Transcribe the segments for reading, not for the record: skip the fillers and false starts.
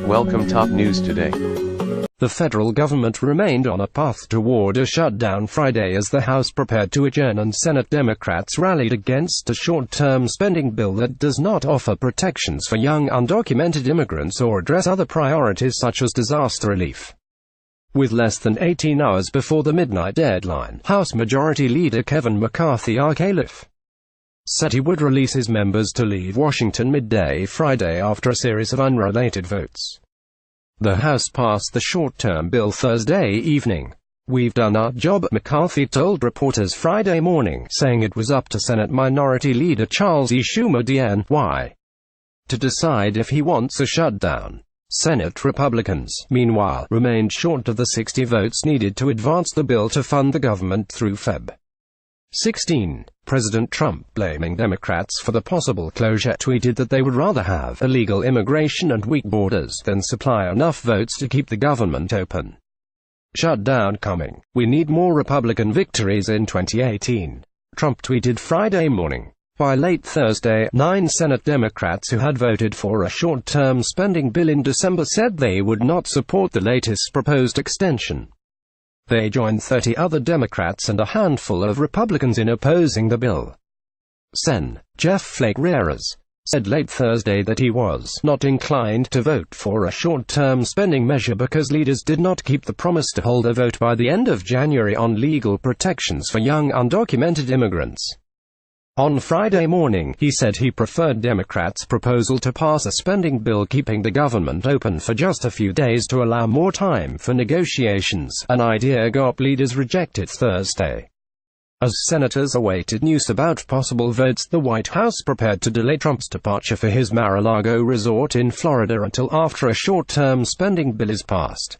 Welcome top news today. The federal government remained on a path toward a shutdown Friday as the House prepared to adjourn and Senate Democrats rallied against a short-term spending bill that does not offer protections for young undocumented immigrants or address other priorities such as disaster relief. With less than 18 hours before the midnight deadline, House Majority Leader Kevin McCarthy said he would release his members to leave Washington midday Friday after a series of unrelated votes. The House passed the short-term bill Thursday evening. "We've done our job," McCarthy told reporters Friday morning, saying it was up to Senate Minority Leader Charles E. Schumer DNY to decide if he wants a shutdown. Senate Republicans, meanwhile, remained short of the 60 votes needed to advance the bill to fund the government through Feb. 16. President Trump, blaming Democrats for the possible closure, tweeted that they would rather have illegal immigration and weak borders than supply enough votes to keep the government open. "Shutdown coming. We need more Republican victories in 2018. Trump tweeted Friday morning. By late Thursday, 9 Senate Democrats who had voted for a short-term spending bill in December said they would not support the latest proposed extension. They joined 30 other Democrats and a handful of Republicans in opposing the bill. Sen. Jeff Flake Ramirez said late Thursday that he was not inclined to vote for a short-term spending measure because leaders did not keep the promise to hold a vote by the end of January on legal protections for young undocumented immigrants. On Friday morning, he said he preferred Democrats' proposal to pass a spending bill keeping the government open for just a few days to allow more time for negotiations, an idea GOP leaders rejected Thursday. As senators awaited news about possible votes, the White House prepared to delay Trump's departure for his Mar-a-Lago resort in Florida until after a short-term spending bill is passed.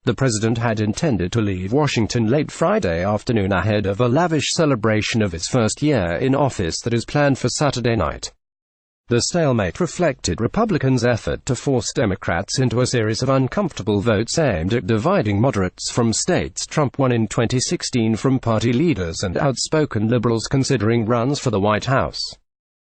The president had intended to leave Washington late Friday afternoon ahead of a lavish celebration of his first year in office that is planned for Saturday night. The stalemate reflected Republicans' effort to force Democrats into a series of uncomfortable votes aimed at dividing moderates from states Trump won in 2016 from party leaders and outspoken liberals considering runs for the White House.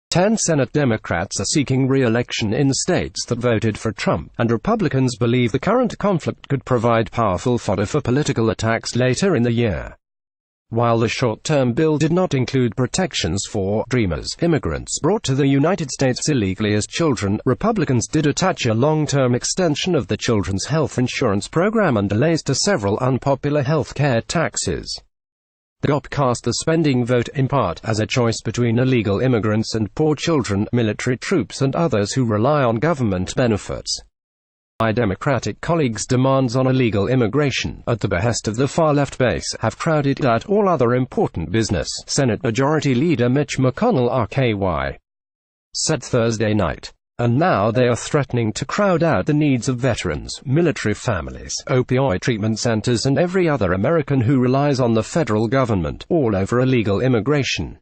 10 Senate Democrats are seeking re-election in states that voted for Trump, and Republicans believe the current conflict could provide powerful fodder for political attacks later in the year. While the short-term bill did not include protections for dreamers, immigrants brought to the United States illegally as children, Republicans did attach a long-term extension of the Children's Health Insurance Program and delays to several unpopular health care taxes. The GOP cast the spending vote in part as a choice between illegal immigrants and poor children, military troops and others who rely on government benefits. My Democratic colleagues' demands on illegal immigration, at the behest of the far-left base, have crowded out all other important business, Senate Majority Leader Mitch McConnell said Thursday night. And now they are threatening to crowd out the needs of veterans, military families, opioid treatment centers and every other American who relies on the federal government, all over illegal immigration.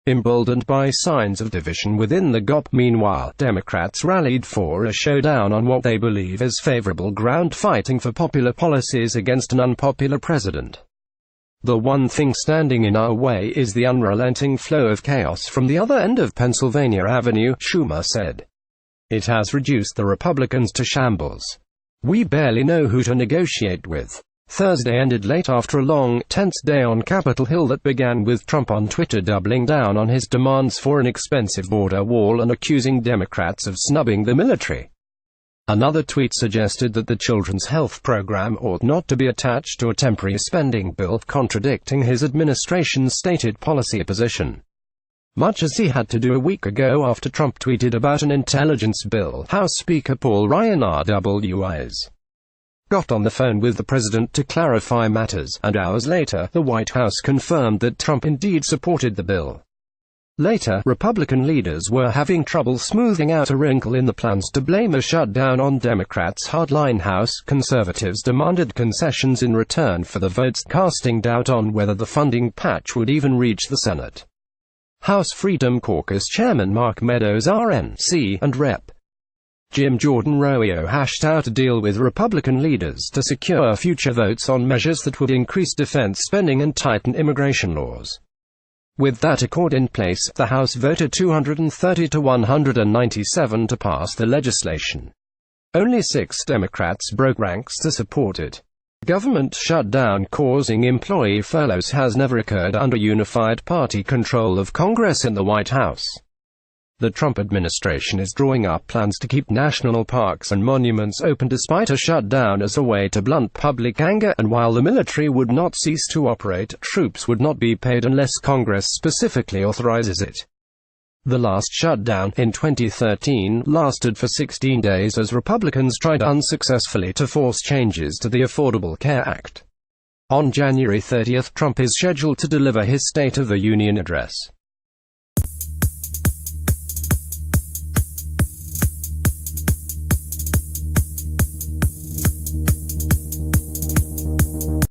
Emboldened by signs of division within the GOP, meanwhile, Democrats rallied for a showdown on what they believe is favorable ground, fighting for popular policies against an unpopular president. "The one thing standing in our way is the unrelenting flow of chaos from the other end of Pennsylvania Avenue," Schumer said. "It has reduced the Republicans to shambles. We barely know who to negotiate with." Thursday ended late after a long, tense day on Capitol Hill that began with Trump on Twitter doubling down on his demands for an expensive border wall and accusing Democrats of snubbing the military. Another tweet suggested that the Children's Health Program ought not to be attached to a temporary spending bill, contradicting his administration's stated policy position. Much as he had to do a week ago after Trump tweeted about an intelligence bill, House Speaker Paul Ryan got on the phone with the president to clarify matters, and hours later, the White House confirmed that Trump indeed supported the bill. Later, Republican leaders were having trouble smoothing out a wrinkle in the plans to blame a shutdown on Democrats' hardline. House conservatives demanded concessions in return for the votes, casting doubt on whether the funding patch would even reach the Senate. House Freedom Caucus Chairman Mark Meadows RNC and Rep. Jim Jordan Roeo hashed out a deal with Republican leaders to secure future votes on measures that would increase defense spending and tighten immigration laws. With that accord in place, the House voted 230 to 197 to pass the legislation. Only 6 Democrats broke ranks to support it. Government shutdown causing employee furloughs has never occurred under unified party control of Congress and the White House. The Trump administration is drawing up plans to keep national parks and monuments open despite a shutdown as a way to blunt public anger, and while the military would not cease to operate, troops would not be paid unless Congress specifically authorizes it. The last shutdown, in 2013, lasted for 16 days as Republicans tried unsuccessfully to force changes to the Affordable Care Act. On January 30, Trump is scheduled to deliver his State of the Union address.